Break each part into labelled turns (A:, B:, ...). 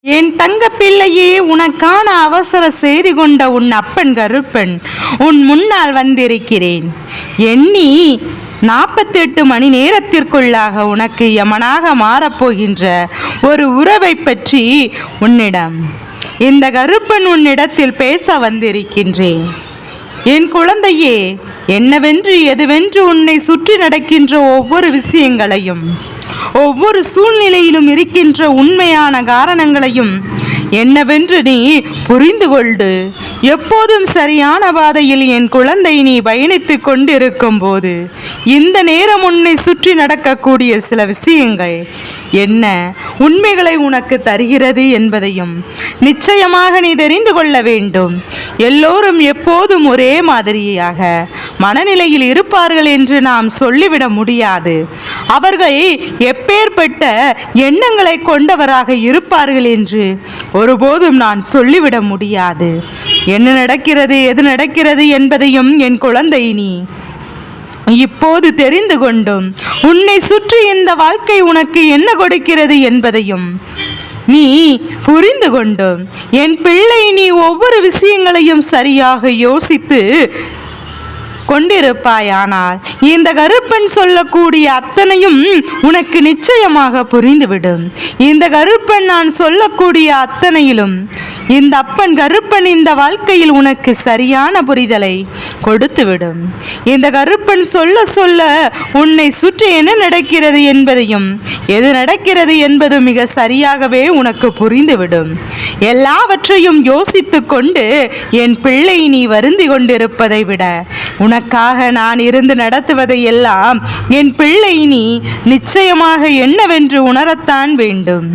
A: என் தங்க பிள்ளையே, உனக்கான அவசர செய்தி கொண்ட உன் அப்பன் கருப்பன் உன் முன்னால் வந்திருக்கிறேன். எண்ணி 48 மணி நேரத்திற்குள்ளாக உனக்கு யமனாக மாறப்போகின்ற ஒரு உறவை பற்றி உன்னிடம் இந்த கருப்பன் உன்னிடத்தில் பேச வந்திருக்கின்றேன். என் குழந்தையே, என்னவென்று எதுவென்று உன்னை சுற்றி நடக்கின்ற ஒவ்வொரு விஷயங்களையும், ஒவ்வொரு சூழ்நிலையிலும் இருக்கின்ற உண்மையான காரணங்களையும் என்னவென்று நீ புரிந்து கொண்டு எப்போதும் சரியான பாதையில் என் குழந்தை நீ பயணித்துக் கொண்டிருக்கும் போது இந்த நேரம் உன்னை சுற்றி நடக்கக்கூடிய சில விஷயங்கள் என்ன உண்மைகளை உனக்கு தருகிறது என்பதையும் நிச்சயமாக நீ தெரிந்து கொள்ள வேண்டும். எல்லோரும் எப்போதும் ஒரே மாதிரியாக மனநிலையில் இருப்பார்கள் என்று நாம் சொல்லிவிட முடியாது. அவர்கள் எப்பேற்பட்ட எண்ணங்களை கொண்டவராக இருப்பார்கள் என்று ஒருபோதும் நான் சொல்லிவிட முடியாது. என்ன நடக்கிறது, எது நடக்கிறது என்பதையும் என் குழந்தை நீ இப்போது தெரிந்து கொண்டும் உன்னை சுற்றி இந்த வாழ்க்கை உனக்கு என்ன கொடுக்கிறது என்பதையும் நீ புரிந்து கொண்டும் என் பிள்ளை நீ ஒவ்வொரு விஷயங்களையும் சரியாக யோசித்து கொண்டிருப்பாயானால் இந்த கருப்பன் சொல்லக்கூடிய அத்தனையும் உனக்கு நிச்சயமாக புரிந்துவிடும். இந்த கருப்பன் நான் சொல்லக்கூடிய அத்தனையிலும் இந்த அப்பன் கருப்பன் இந்த வாழ்க்கையில் உனக்கு சரியான புரிதலை கொடுத்துவிடும். இந்த கருப்பன் சொல்ல சொல்ல உன்னை சுற்றி என்ன நடக்கிறது என்பதையும் எது நடக்கிறது என்பது மிக சரியாகவே உனக்கு புரிந்துவிடும். எல்லாவற்றையும் யோசித்து கொண்டு என் பிள்ளை நீ வருந்தி கொண்டிருப்பதை விட உனக்காக நான் இருந்து நடத்துவதை எல்லாம் என் பிள்ளை நீ நிச்சயமாக என்னவென்று உணரத்தான் வேண்டும்.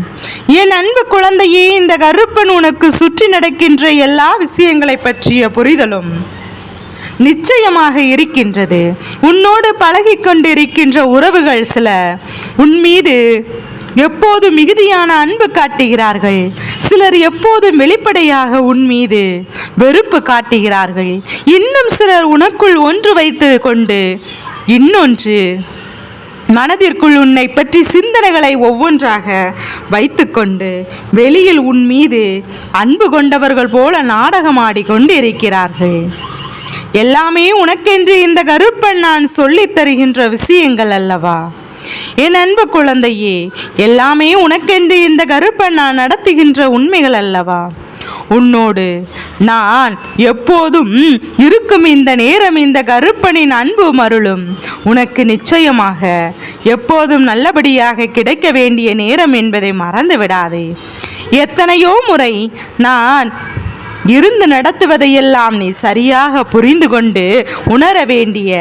A: என் அன்பு குழந்தையே, இந்த கருப்பன் உனக்கு சுற்றி நடக்கின்ற எல்லா விஷயங்களை பற்றிய புரிதலும் நிச்சயமாக இருக்கின்றது. உன்னோடு பழகி கொண்டிருக்கின்ற உறவுகள் சில உன் மீது எப்போது மிகுதியான அன்பு காட்டுகிறார்கள். சிலர் எப்போதும் வெளிப்படையாக உன் மீது வெறுப்பு காட்டுகிறார்கள். இன்னும் சிலர் உனக்குள் ஒன்று வைத்து கொண்டு இன்னொன்று மனதிற்குள் உன்னை பற்றி சிந்தனைகளை ஒவ்வொன்றாக வைத்துக்கொண்டு வெளியில் உன் மீது அன்பு கொண்டவர்கள் போல நாடகமாடி கொண்டு இருக்கிறார்கள். எல்லாமே உனக்கென்று இந்த கருப்பன் நான் சொல்லித் தருகின்ற விஷயங்கள் அல்லவா? என் அன்பு குழந்தையே, எல்லாமே உனக்கென்று இந்த கருப்பன் நான் நடத்துகின்ற உண்மைகள் அல்லவா? உன்னோடு நான் எப்போதும் இருக்கும் இந்த நேரம் இந்த கருப்பனின் அன்பு மருளும் உனக்கு நிச்சயமாக எப்போதும் நல்லபடியாக கிடைக்க வேண்டிய நேரம் என்பதை மறந்து விடாதே. எத்தனையோ முறை நான் இருந்து நடத்துவதையெல்லாம் நீ சரியாக புரிந்து கொண்டு உணர வேண்டிய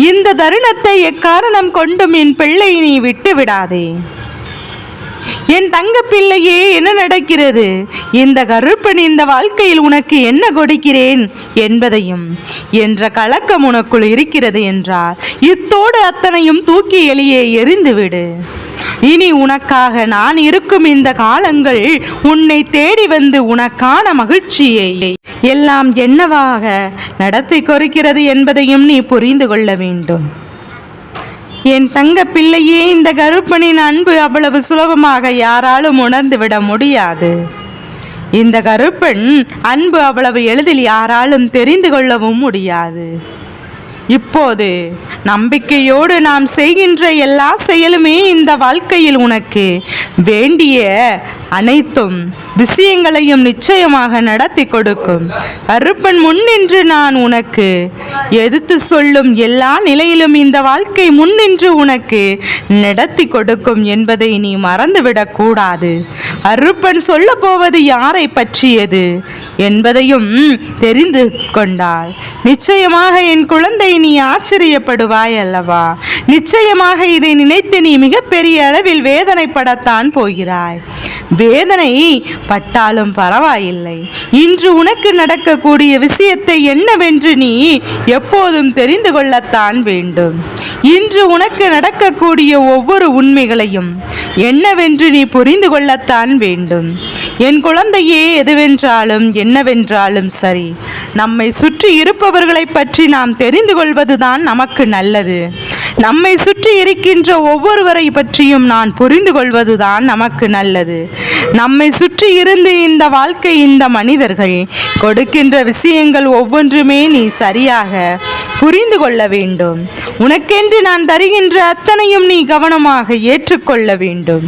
A: இந்த தருணத்தை எக்காரணம் கொண்டும் என் பிள்ளை நீ விட்டு விடாதே. என் தங்க பிள்ளையே, என்ன நடக்கிறது, இந்த கருப்பன் இந்த வாழ்க்கையில் உனக்கு என்ன கொடுக்கிறேன் என்பதையும் என்ற கலக்கம் உனக்குள் இருக்கிறது என்றால் இத்தோடு அத்தனையும் தூக்கி எளியே எறிந்துவிடு. இனி உனக்காக நான் இருக்கும் இந்த காலங்கள் உன்னை தேடி வந்து உனக்கான மகிழ்ச்சியை எல்லாம் என்னவாக நடத்தி கொடுக்கிறது என்பதையும் நீ புரிந்து கொள்ள வேண்டும். என் தங்க பிள்ளையே, இந்த கருப்பனின் அன்பு அவ்வளவு சுலபமாக யாராலும் உணர்ந்துவிட முடியாது. இந்த கருப்பன் அன்பு அவ்வளவு எளிதில் யாராலும் தெரிந்து கொள்ளவும் முடியாது. இப்போது நம்பிக்கையோடு நாம் செய்கின்ற எல்லா செயலுமே இந்த வாழ்க்கையில் உனக்கு வேண்டிய அனைத்தும் விஷயங்களையும் நிச்சயமாக நடத்தி கொடுக்கும். கருப்பன் முன்னின்று நான் உனக்கு எடுத்து சொல்லும் எல்லா நிலையிலும் இந்த வாழ்க்கை முன்னின்று உனக்கு நடத்தி கொடுக்கும் என்பதை நீ மறந்துவிடக் கூடாது. கருப்பன் சொல்ல போவது யாரை பற்றியது என்பதையும் தெரிந்து கொண்டால் நிச்சயமாக என் குழந்தை நீ ஆச்சரியப்படுவாய் அல்லவா? நிச்சயமாக இதை நினைத்து நீ மிகப்பெரிய அளவில் வேதனைப்படத்தான் போகிறாய். வேதனை பட்டாலும் பரவாயில்லை. இன்று உனக்கு நடக்கக்கூடிய விஷயத்தை என்னவென்று நீ எப்போதும் தெரிந்து கொள்ளத்தான் வேண்டும். இன்று உனக்கு நடக்கக்கூடிய ஒவ்வொரு உண்மைகளையும் என்னவென்று நீ புரிந்து கொள்ளத்தான் வேண்டும். என் குழந்தையே, எதுவென்றாலும் என்னவென்றாலும் சரி, நம்மை சுற்றி இருப்பவர்களை பற்றி நாம் தெரிந்து கொள்வதுதான் நமக்கு நல்லது. நம்மை சுற்றி இருக்கின்ற ஒவ்வொருவரை பற்றியும் நான் புரிந்து கொள்வதுதான் நமக்கு நல்லது. நம்மை சுற்றி இருந்து இந்த வாழ்க்கை, இந்த மனிதர்கள் கொடுக்கின்ற விஷயங்கள் ஒவ்வொன்றுமே நீ சரியாக புரிந்து கொள்ள வேண்டும். உனக்கென்று நான் தருகின்ற அத்தனையும் நீ கவனமாக ஏற்றுக்கொள்ள வேண்டும்.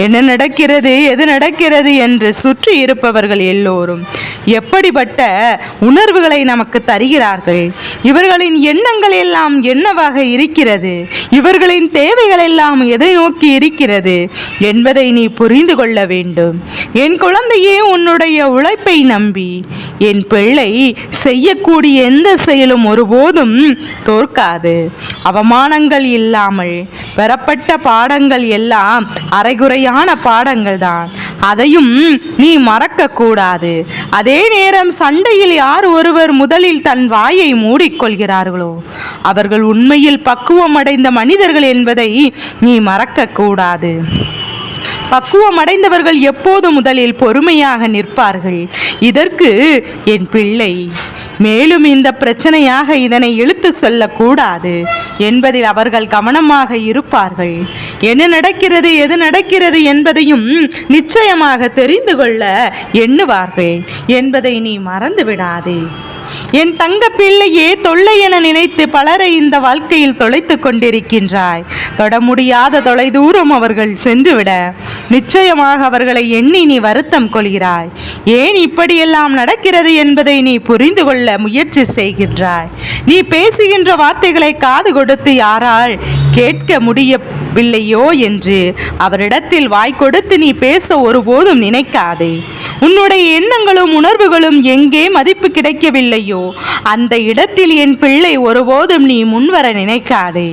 A: என்ன நடக்கிறது, எது நடக்கிறது என்று சுற்றி இருப்பவர்கள் எல்லோரும் எப்படிப்பட்ட உணர்வுகளை நமக்கு தருகிறார்கள், இவர்களின் எண்ணங்கள் எல்லாம் என்னவாக இருக்கிறது, இவர்களின் தேவைகள் எல்லாம் எதை நோக்கி இருக்கிறது என்பதை நீ புரிந்து கொள்ள வேண்டும். என் குழந்தையே, உன்னுடைய உழைப்பை நம்பி என் பிள்ளை செய்யக்கூடிய எந்த செயலும் ஒருபோதும் தோற்காது. அவமானங்கள் இல்லாமல் பெறப்பட்ட பாடங்கள் எல்லாம் அரைகுறையான பாடங்கள் தான். அதையும் நீ மறக்க கூடாது. அதே நேரம் சண்டையில் யார் ஒருவர் முதலில் தன் வாயை மூடிக்கொள்கிறார்களோ அவர்கள் உண்மையில் பக்குவம் அடைந்த மனிதர்கள் என்பதை நீ மறக்க கூடாது. பக்குவம் அடைந்தவர்கள் எப்போது முதலில் பொறுமையாக நிற்பார்கள். இதற்கு என் பிள்ளை மேலும் இந்த பிரச்சனையாக இதனை இழுத்து சொல்லக்கூடாது என்பதில் அவர்கள் கவனமாக இருப்பார்கள். என்ன நடக்கிறது, எது நடக்கிறது என்பதையும் நிச்சயமாக தெரிந்து கொள்ள எண்ணுவார்கள் என்பதை நீ மறந்து விடாதே. என் தங்க பிள்ளையே, தொல்லை என நினைத்து பலரை இந்த வாழ்க்கையில் தொலைத்து கொண்டிருக்கின்றாய். தொட முடியாத தொலை தூரம் அவர்கள் சென்றுவிட நிச்சயமாக அவர்களை எண்ணி நீ வருத்தம் கொள்கிறாய். ஏன் இப்படியெல்லாம் நடக்கிறது என்பதை நீ புரிந்து கொள்ள முயற்சி செய்கின்றாய். நீ பேசுகின்ற வார்த்தைகளை காது கொடுத்து யாரால் கேட்க முடியவில்லையோ என்று அவரிடத்தில் வாய் கொடுத்து நீ பேச ஒருபோதும் நினைக்காதே. உன்னுடைய எண்ணங்களும் உணர்வுகளும் எங்கே மதிப்பு கிடைக்கவில்லையோ அந்த இடத்தில் என் பிள்ளை ஒருபோதும் நீ முன்வர நினைக்காதே.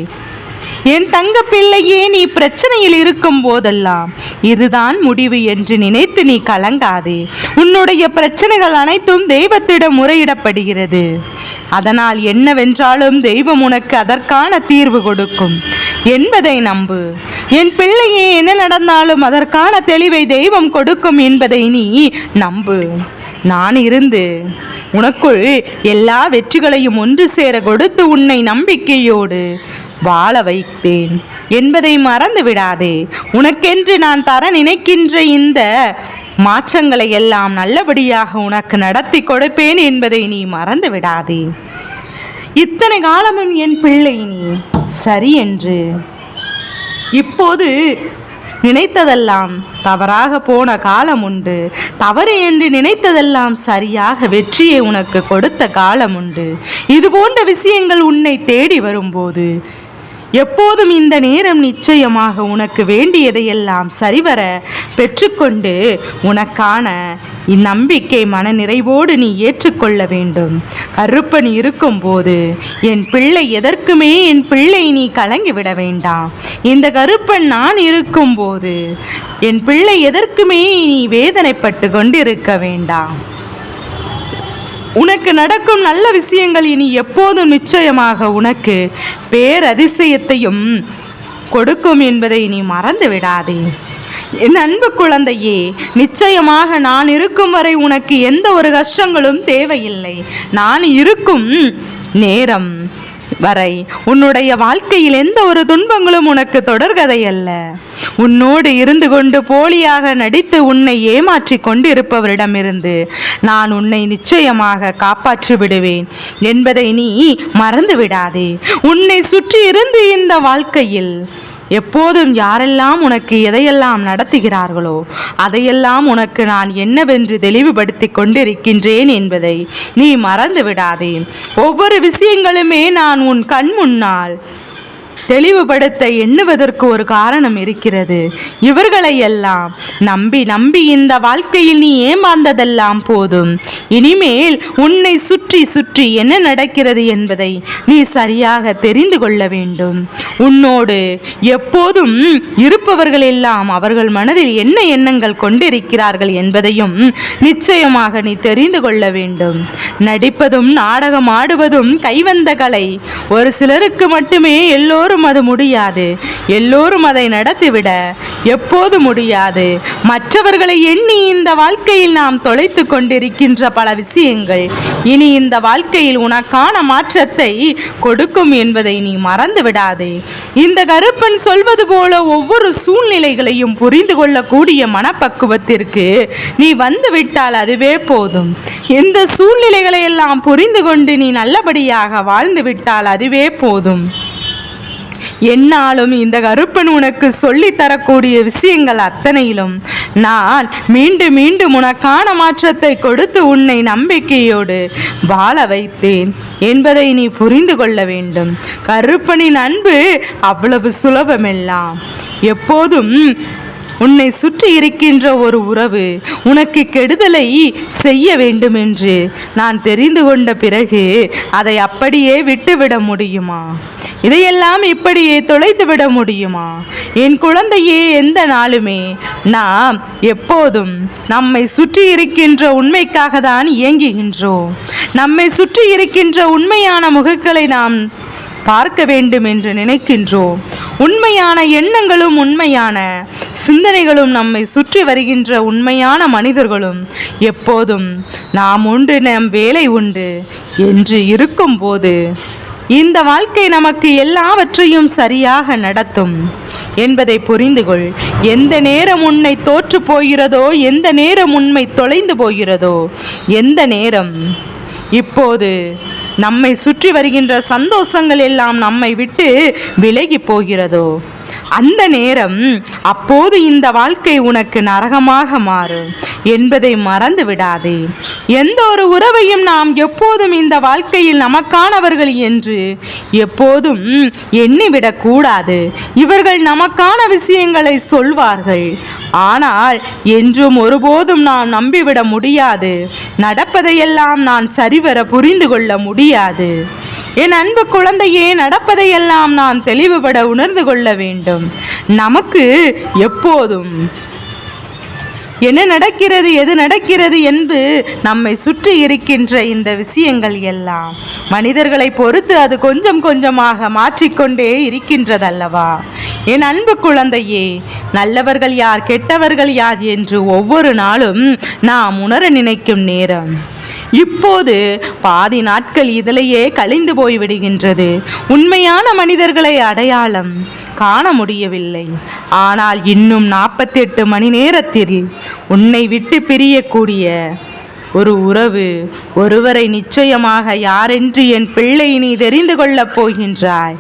A: என் தங்க பிள்ளையே, நீ பிரச்சனையில் இருக்கும் போதெல்லாம் இதுதான் முடிவு என்று நினைத்து நீ கலங்காதே. உன்னுடைய பிரச்சனைகள் அனைத்தும் தெய்வத்திடம் முறையிடப்படுகிறது. அதனால் என்னவென்றாலும் தெய்வம் உனக்கு அதற்கான தீர்வு கொடுக்கும் என்பதை நம்பு. என் பிள்ளையே, என்ன நடந்தாலும் அதற்கான தெளிவை தெய்வம் கொடுக்கும் என்பதை நீ நம்பு. நான் இருந்து உனக்குள் எல்லா வெற்றிகளையும் ஒன்று சேர கொடுத்து உன்னை நம்பிக்கையோடு வாழ வைத்தேன் என்பதை மறந்து விடாதே. உனக்கென்று நான் தர நினைக்கின்ற இந்த மாற்றங்களை எல்லாம் நல்லபடியாக உனக்கு நடத்தி கொடுப்பேன் என்பதை நீ மறந்து விடாதே. இத்தனை காலமும் என் பிள்ளை நீ சரி என்று இப்போது நினைத்ததெல்லாம் தவறாக போன காலம் உண்டு. தவறு என்று நினைத்ததெல்லாம் சரியாக வெற்றியை உனக்கு கொடுத்த காலம் உண்டு. இது போன்ற விஷயங்கள் உன்னை தேடி வரும்போது எப்போதும் இந்த நேரம் நிச்சயமாக உனக்கு வேண்டியதையெல்லாம் சரிவர பெற்றுக்கொண்டு உனக்கான இந்நம்பிக்கை மனநிறைவோடு நீ ஏற்றுக்கொள்ள வேண்டும். கருப்பன் இருக்கும்போது என் பிள்ளை எதற்குமே என் பிள்ளை நீ கலங்கிவிட வேண்டாம். இந்த கருப்பன் நான் இருக்கும்போது என் பிள்ளை எதற்குமே நீ வேதனைப்பட்டு கொண்டிருக்க வேண்டாம். உனக்கு நடக்கும் நல்ல விஷயங்கள் இனி எப்போதும் நிச்சயமாக உனக்கு பேரதிசயத்தையும் கொடுக்கும் என்பதை நீ மறந்து விடாதே. என் அன்பு குழந்தையே, நிச்சயமாக நான் இருக்கும் வரை உனக்கு எந்த ஒரு கஷ்டங்களும் தேவையில்லை. நான் இருக்கும் நேரம் வரை உன்னுடைய வாழ்க்கையில் எந்த ஒரு துன்பங்களும் உனக்கு தொடர்கதை அல்ல. உன்னோடு இருந்து கொண்டு போலியாக நடித்து உன்னை ஏமாற்றி கொண்டிருப்பவரிடமிருந்து நான் உன்னை நிச்சயமாக காப்பாற்றி விடுவேன் என்பதை நீ மறந்து விடாதே. உன்னை சுற்றி இருந்து இந்த வாழ்க்கையில் எப்போதும் யாரெல்லாம் உனக்கு எதையெல்லாம் நடத்துகிறார்களோ அதையெல்லாம் உனக்கு நான் என்னவென்று தெளிவுபடுத்தி கொண்டிருக்கின்றேன் என்பதை நீ மறந்து விடாதே. ஒவ்வொரு விஷயங்களுமே நான் உன் கண் முன்னால் தெளிவுபடுத்த எண்ணுவதற்கு ஒரு காரணம் இருக்கிறது. இவர்களை எல்லாம் நம்பி நம்பி இந்த வாழ்க்கையில் நீ ஏமாந்ததெல்லாம் போதும். இனிமேல் உன்னை சுற்றி சுற்றி என்ன நடக்கிறது என்பதை நீ சரியாக தெரிந்து கொள்ள வேண்டும். உன்னோடு எப்போதும் இருப்பவர்கள் எல்லாம் அவர்கள் மனதில் என்ன எண்ணங்கள் கொண்டிருக்கிறார்கள் என்பதையும் நிச்சயமாக நீ தெரிந்து கொள்ள வேண்டும். நடிப்பதும் நாடகம் ஆடுவதும் கைவந்த கலை. ஒரு சிலருக்கு மட்டுமே எல்லோரும் மட்டும் அது முடியாது. எல்லோரும் அதை நடத்திவிட எப்போது முடியாது. மற்றவர்களை எண்ணி இந்த வாழ்க்கையில் நாம் தொலைத்து கொண்டிருக்கின்ற பல விஷயங்கள் இனி இந்த வாழ்க்கையில் உனக்கான மாற்றத்தை கொடுக்கும் என்பதை நீ மறந்து விடாதே. இந்த கருப்பன் சொல்வது போல ஒவ்வொரு சூழ்நிலைகளையும் புரிந்து கொள்ளக்கூடிய மனப்பக்குவத்திற்கு நீ வந்து விட்டால் அதுவே போதும். இந்த சூழ்நிலைகளை எல்லாம் புரிந்து கொண்டு நீ நல்லபடியாக வாழ்ந்து விட்டால் அதுவே போதும். என்னாலும் இந்த கருப்பன் உனக்கு சொல்லி தரக்கூடிய விஷயங்கள் அத்தனையிலும் நான் மீண்டும் மீண்டும் உனக்கான மாற்றத்தை கொடுத்து உன்னை நம்பிக்கையோடு வாழ வைத்தேன் என்பதை நீ புரிந்து கொள்ள வேண்டும். கருப்பனின் அன்பு அவ்வளவு சுலபமெல்லாம். எப்போதும் உன்னை சுற்றி இருக்கின்ற ஒரு உறவு உனக்கு கெடுதலை செய்ய வேண்டும் என்று நான் தெரிந்து கொண்ட பிறகு அதை அப்படியே விட்டுவிட முடியுமா? இதையெல்லாம் இப்படியே தொலைத்து விட முடியுமா? என் குழந்தையே, எந்த நாளுமே நாம் எப்போதும் நம்மை சுற்றி இருக்கின்ற உண்மைக்காக தான் இயங்குகின்றோம். நம்மை சுற்றி இருக்கின்ற உண்மையான முகங்களை நாம் பார்க்க வேண்டும் என்று நினைக்கின்றோம். உண்மையான எண்ணங்களும் உண்மையான சிந்தனைகளும் நம்மை சுற்றி வருகின்ற உண்மையான மனிதர்களும் எப்போதும் நாம் உண்டு நம் வேலை உண்டு என்று இருக்கும்போது இந்த வாழ்க்கை நமக்கு எல்லாவற்றையும் சரியாக நடத்தும் என்பதை புரிந்து கொள். எந்த நேரம் உன்னை தோற்று போகிறதோ, எந்த நேரம் உண்மை தொலைந்து போகிறதோ, எந்த நேரம் இப்போது நம்மை சுற்றி வருகின்ற சந்தோஷங்கள் எல்லாம் நம்மை விட்டு விலகி போகிறதோ அந்த நேரம் அப்போது இந்த வாழ்க்கை உனக்கு நரகமாக மாறும் என்பதை மறந்து விடாதே. எந்த ஒரு உறவையும் நாம் எப்போதும் இந்த வாழ்க்கையில் நமக்கானவர்கள் என்று எப்போதும் எண்ணிவிடக்கூடாது. இவர்கள் நமக்கான விஷயங்களை சொல்வார்கள், ஆனால் என்றும் ஒருபோதும் நாம் நம்பிவிட முடியாது. நடப்பதையெல்லாம் நான் சரிவர புரிந்து கொள்ள முடியாது. என் அன்பு குழந்தையே, நடப்பதையெல்லாம் நாம் தெளிவுபட உணர்ந்து கொள்ள வேண்டும். நமக்கு எப்போதும் என்ன நடக்கிறது, எது நடக்கிறது என்று நம்மை சுற்றி இருக்கின்ற இந்த விஷயங்கள் எல்லாம் மனிதர்களை பொறுத்து அது கொஞ்சம் கொஞ்சமாக மாற்றிக்கொண்டே இருக்கின்றதல்லவா? என் அன்பு குழந்தையே, நல்லவர்கள் யார், கெட்டவர்கள் யார் என்று ஒவ்வொரு நாளும் நாம் உணர நினைக்கும் நேரம் இப்போது பாதி நாட்கள் இதிலேயே கழிந்து போய்விடுகின்றது. உண்மையான மனிதர்களை அடையாளம் காண முடியவில்லை. ஆனால் இன்னும் 48 மணி நேரத்தில் உன்னை விட்டு பிரியக்கூடிய ஒரு உறவு ஒருவரை நிச்சயமாக யாரென்று என் பிள்ளை நீ தெரிந்து கொள்ளப் போகின்றாய்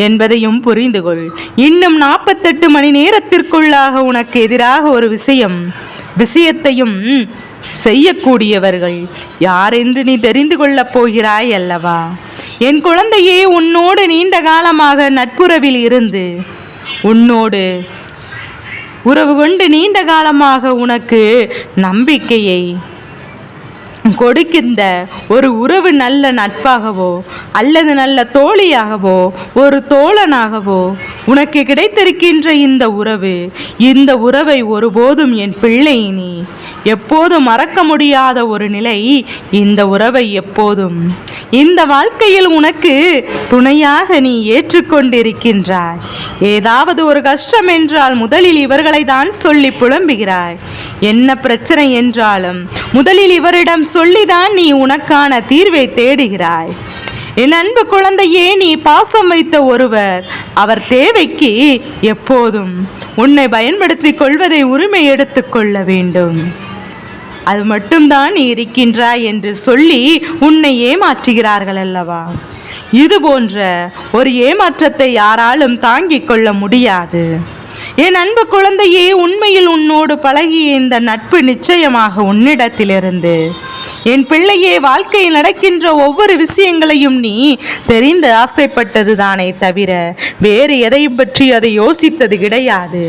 A: என்பதையும் புரிந்து கொள். இன்னும் 48 மணி நேரத்திற்குள்ளாக உனக்கு எதிராக ஒரு விஷயத்தையும் செய்யக்கூடியவர்கள் யாரென்று நீ தெரிந்து கொள்ளப் போகிறாய் அல்லவா? என் குழந்தையே, உன்னோடு நீண்ட காலமாக நட்புறவில் இருந்து உன்னோடு உறவு கொண்டு நீண்ட காலமாக உனக்கு நம்பிக்கையை கொடுக்கின்ற ஒரு உறவு நல்ல நட்பாகவோ அல்லது நல்ல தோழியாகவோ ஒரு தோழனாகவோ உனக்கு கிடைத்திருக்கின்ற இந்த உறவை ஒருபோதும் என் பிள்ளை நீ எப்போதும் மறக்க முடியாத ஒரு நிலை. இந்த உறவை எப்போதும் இந்த வாழ்க்கையில் உனக்கு துணையாக நீ ஏற்றுக்கொண்டிருக்கின்றாய். ஏதாவது ஒரு கஷ்டம் என்றால் முதலில் இவர்களை தான் சொல்லி புலம்புகிறாய். என்ன பிரச்சனை என்றாலும் முதலில் இவரிடம் சொல்லிதான் நீ உனக்கான தீர்வை தேடுகிறாய். என் அன்பு குழந்தையே, நீ பாசம் வைத்த ஒருவர் அவர் தேவைக்கு எப்போதும் உன்னை பயன்படுத்திக் கொள்வதை உரிமை எடுத்துக் கொள்ள வேண்டும். அது மட்டும்தான் நீ இருக்கின்றாய் என்று சொல்லி உன்னை ஏமாற்றுகிறார்கள் அல்லவா? இது போன்ற ஒரு ஏமாற்றத்தை யாராலும் தாங்கிக் கொள்ள முடியாது. என் அன்பு குழந்தையே, உண்மையில் உன்னோடு பழகிய இந்த நட்பு நிச்சயமாக உன்னிடத்திலிருந்து என் பிள்ளையே வாழ்க்கையில் நடக்கின்ற ஒவ்வொரு விஷயங்களையும் நீ தெரிந்து ஆசைப்பட்டது தானே தவிர வேறு எதையும் பற்றி அதை யோசித்தது கிடையாது.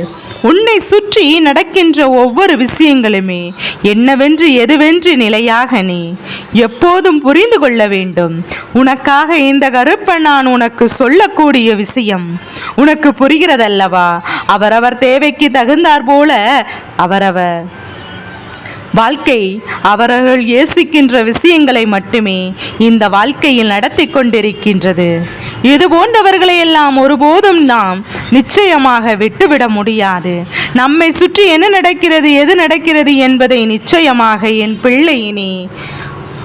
A: உன்னை சுற்றி நடக்கின்ற ஒவ்வொரு விஷயங்களுமே என்னவென்று எதுவென்று நிலையாக நீ எப்போதும் புரிந்து கொள்ள வேண்டும். உனக்காக இந்த கருப்பன் நான் உனக்கு சொல்லக்கூடிய விஷயம் உனக்கு புரிகிறதல்லவா? அவரவர் தேவைக்கு தகுந்தாற் போல அவரவர் வாழ்க்கை அவர்கள் யோசிக்கின்ற விஷயங்களை மட்டுமே இந்த வாழ்க்கையில் நடத்தி கொண்டிருக்கின்றது. இது போன்றவர்களை எல்லாம் ஒருபோதும் நாம் நிச்சயமாக விட்டுவிட முடியாது. நம்மை சுற்றி என்ன நடக்கிறது, எது நடக்கிறது என்பதை நிச்சயமாக என் பிள்ளை நீ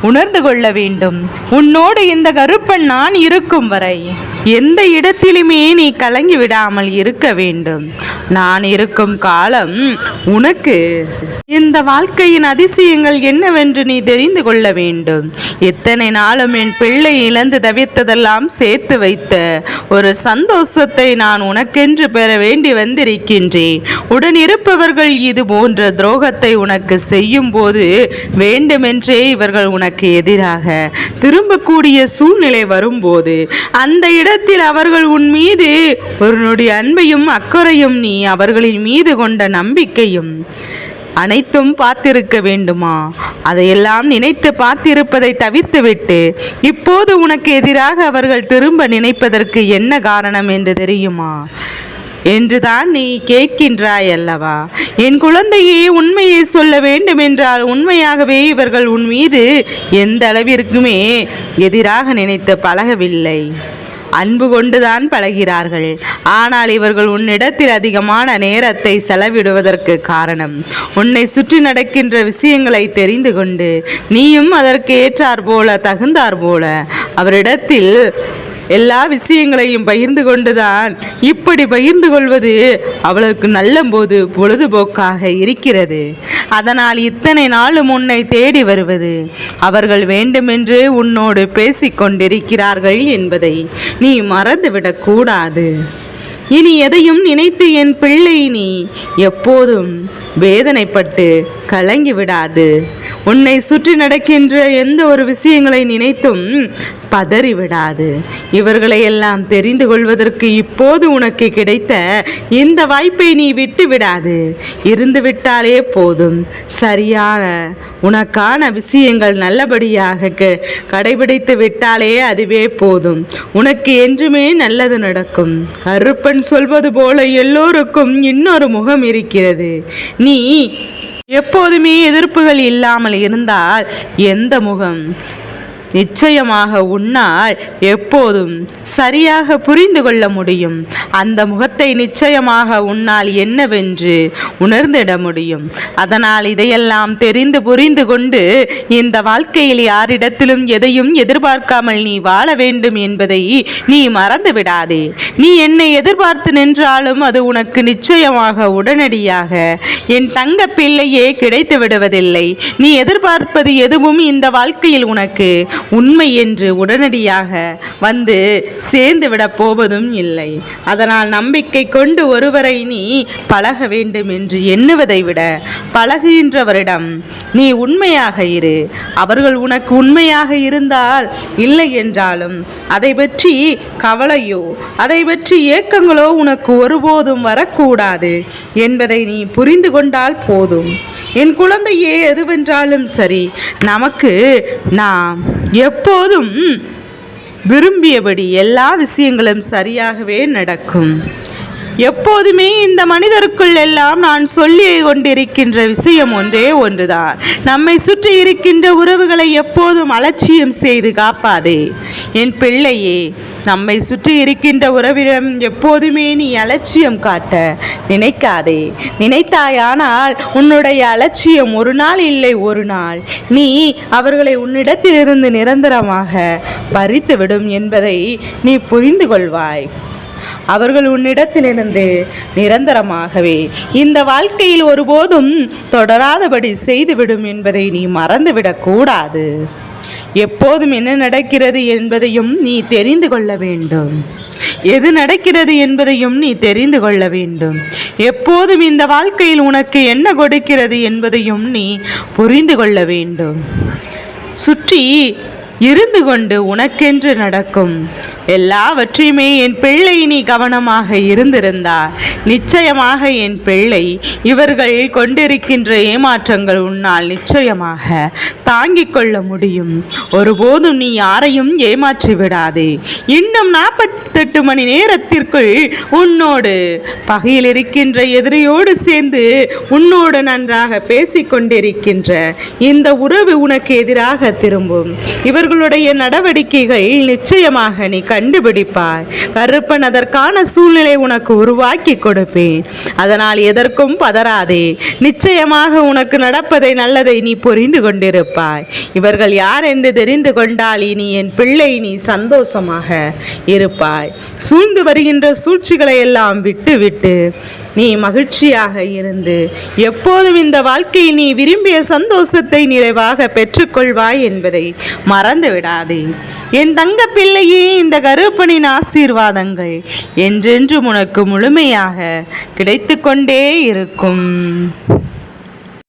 A: உணர்ந்து கொள்ள வேண்டும். உன்னோடு இந்த கருப்பன் நான் இருக்கும் வரை எந்த இடத்திலுமே நீ கலங்கி விடாமல் இருக்க வேண்டும். நான் இருக்கும் காலம் உனக்கு இந்த வாழ்க்கையின் அதிசயங்கள் என்னவென்று நீ தெரிந்து கொள்ள வேண்டும். இத்தனை நாளும் என் பிள்ளை இழந்து தவிர்த்ததெல்லாம் சேர்த்து வைத்த ஒரு சந்தோஷத்தை நான் உனக்கென்று பெற வேண்டி வந்திருக்கின்றேன். உடன் இருப்பவர்கள் இது போன்ற துரோகத்தை உனக்கு செய்யும் போது வேண்டுமென்றே இவர்கள் உனக்கு எதிராக திரும்பக்கூடிய சூழ்நிலை வரும்போது அந்த இடத்தில் அவர்கள் உன் மீது ஒருவனுடைய அன்பையும் அக்கறையும் நீ அவர்களின் மீது கொண்ட நம்பிக்கையும் அனைத்தும் பார்த்திருக்க வேண்டுமா? அதையெல்லாம் நினைத்து பார்த்திருப்பதை தவிர்த்துவிட்டு இப்போது உனக்கு எதிராக அவர்கள் திரும்ப நினைப்பதற்கு என்ன காரணம் என்று தெரியுமா என்றுதான் நீ கேட்கின்றாய் அல்லவா? என் குழந்தையே, உண்மையை சொல்ல வேண்டும் என்றால் உண்மையாகவே இவர்கள் உன் மீது எந்த அளவிற்குமே எதிராக நினைத்து பழகவில்லை. அன்பு கொண்டுதான் பழகிறார்கள். ஆனால் இவர்கள் உன்னிடத்தில் அதிகமான நேரத்தை செலவிடுவதற்கு காரணம் உன்னை சுற்றி நடக்கின்ற விஷயங்களை தெரிந்து கொண்டு நீயும் அதற்கு ஏற்றார் போல தகுந்தார் போல அவரிடத்தில் எல்லா விஷயங்களையும் பகிர்ந்து கொண்டுதான் இப்படி பகிர்ந்து கொள்வது அவளுக்கு நல்ல போது பொழுதுபோக்காக இருக்கிறது. அதனால் இத்தனை நாளும் உன்னை தேடி வருவது அவர்கள் வேண்டுமென்று உன்னோடு பேசிக்கொண்டிருக்கிறார்கள் என்பதை நீ மறந்துவிடக் கூடாது. இனி எதையும் நினைத்து என் பிள்ளை நீ எப்போதும் வேதனைப்பட்டு கலங்கி விடாது. உன்னை சுற்றி நடக்கின்ற எந்த ஒரு விஷயங்களை நினைத்தும் பதறிவிடாது. இவர்களை எல்லாம் தெரிந்து கொள்வதற்கு இப்போது உனக்கு கிடைத்த இந்த வாய்ப்பை நீ விட்டு விடாது. இருந்து விட்டாலே போதும். சரியான உனக்கான விஷயங்கள் நல்லபடியாக கடைபிடித்து விட்டாலே அதுவே போதும். உனக்கு என்றுமே நல்லது நடக்கும். கருப்பன் சொல்வது போல எல்லோருக்கும் இன்னொரு முகம் இருக்கிறது. நீ எப்போதுமே எதிர்ப்புகள் இல்லாமல் இருந்தால் எந்த முகம் நிச்சயமாக உன்னால் எப்போதும் சரியாக புரிந்து கொள்ள முடியும். அந்த முகத்தை நிச்சயமாக உன்னால் என்னவென்று உணர்ந்திட முடியும். அதனால் இதையெல்லாம் தெரிந்து புரிந்து கொண்டு இந்த வாழ்க்கையில் யாரிடத்திலும் எதையும் எதிர்பார்க்காமல் நீ வாழ வேண்டும் என்பதை நீ மறந்து விடாதே. நீ என்னை எதிர்பார்த்து நின்றாலும் அது உனக்கு நிச்சயமாக உடனடியாக என் தங்க பிள்ளையே கிடைத்து விடுவதில்லை. நீ எதிர்பார்ப்பது எதுவும் இந்த வாழ்க்கையில் உனக்கு உண்மை என்று உடனடியாக வந்து சேர்ந்து விட போவதும் இல்லை. அதனால் நம்பிக்கை கொண்டு ஒருவரை நீ பழக வேண்டும் என்று எண்ணுவதை விட பழகுகின்றவரிடம் நீ உண்மையாக இரு. அவர்கள் உனக்கு உண்மையாக இருந்தால் இல்லை என்றாலும் அதை பற்றி கவலையோ அதை பற்றி ஏக்கங்களோ உனக்கு ஒருபோதும் வரக்கூடாது என்பதை நீ புரிந்து கொண்டால் போதும். என் குழந்தையே, எதுவென்றாலும் சரி, நமக்கு நாம் எப்போதும் விரும்பியபடி எல்லா விஷயங்களும் சரியாகவே நடக்கும். எப்போதுமே இந்த மனிதருக்குள் எல்லாம் நான் சொல்லி கொண்டிருக்கின்ற விஷயம் ஒன்றே ஒன்றுதான். நம்மை சுற்றி இருக்கின்ற உறவுகளை எப்போதும் அலட்சியம் செய்து காப்பாதே என் பிள்ளையே. நம்மை சுற்றி இருக்கின்ற உறவிடம் எப்போதுமே நீ அலட்சியம் காட்ட நினைக்காதே. நினைத்தாயானால் உன்னுடைய அலட்சியம் ஒரு நாள் இல்லை ஒரு நாள் நீ அவர்களை உன்னிடத்திலிருந்து நிரந்தரமாக பறித்துவிடும் என்பதை நீ புரிந்து கொள்வாய். அவர்கள் உன்னிடத்திலிருந்து நிரந்தரமாகவே இந்த வாழ்க்கையில் ஒருபோதும் தொடராதபடி செய்துவிடும் என்பதை நீ மறந்துவிடக் கூடாது. எப்போதும் என்ன நடக்கிறது என்பதையும் நீ தெரிந்து கொள்ள வேண்டும். எது நடக்கிறது என்பதையும் நீ தெரிந்து கொள்ள வேண்டும். எப்போதும் இந்த வாழ்க்கையில் உனக்கு என்ன கொடுக்கிறது என்பதையும் நீ புரிந்து கொள்ள வேண்டும். சுற்றி இருந்து கொண்டு உனக்கென்று நடக்கும் எல்லாவற்றையுமே என் பிள்ளை நீ கவனமாக இருந்திருந்தார் நிச்சயமாக என் பிள்ளை இவர்கள் கொண்டிருக்கின்ற ஏமாற்றங்கள் உன்னால் நிச்சயமாக தாங்கிக் கொள்ள முடியும். ஒருபோதும் நீ யாரையும் ஏமாற்றி விடாதே. இன்னும் 48 மணி நேரத்திற்குள் உன்னோடு பகையில் இருக்கின்ற எதிரியோடு சேர்ந்து உன்னோடு நன்றாக பேசிக்கொண்டிருக்கின்ற இந்த உறவு உனக்கு எதிராக திரும்பும். இவர்கள் இவர்களுடைய நடவடிக்கைகள் நிச்சயமாக நீ கண்டுபிடிப்பாய். கருப்பன் அதற்கான சூழ்நிலை உனக்கு உருவாக்கி கொடுப்பேன். அதனால் எதற்கும் பதறாதே. நிச்சயமாக உனக்கு நடப்பதை நல்லதை நீ புரிந்து கொண்டிருப்பாய். இவர்கள் யார் என்று தெரிந்து கொண்டால் இனி என் பிள்ளை நீ சந்தோஷமாக இருப்பாய். சூழ்ந்து வருகின்ற சூழ்ச்சிகளை எல்லாம் விட்டு நீ மகிழ்ச்சியாக இருந்து எப்போதும் இந்த வாழ்க்கையில் நீ விரும்பிய சந்தோஷத்தை நிறைவாக பெற்றுக்கொள்வாய் என்பதை மறந்து விடாதே. என் தங்க பிள்ளையே, இந்த கருப்பனின் ஆசீர்வாதங்கள் என்றென்றும் உனக்கு முழுமையாக கிடைத்து கொண்டே இருக்கும்.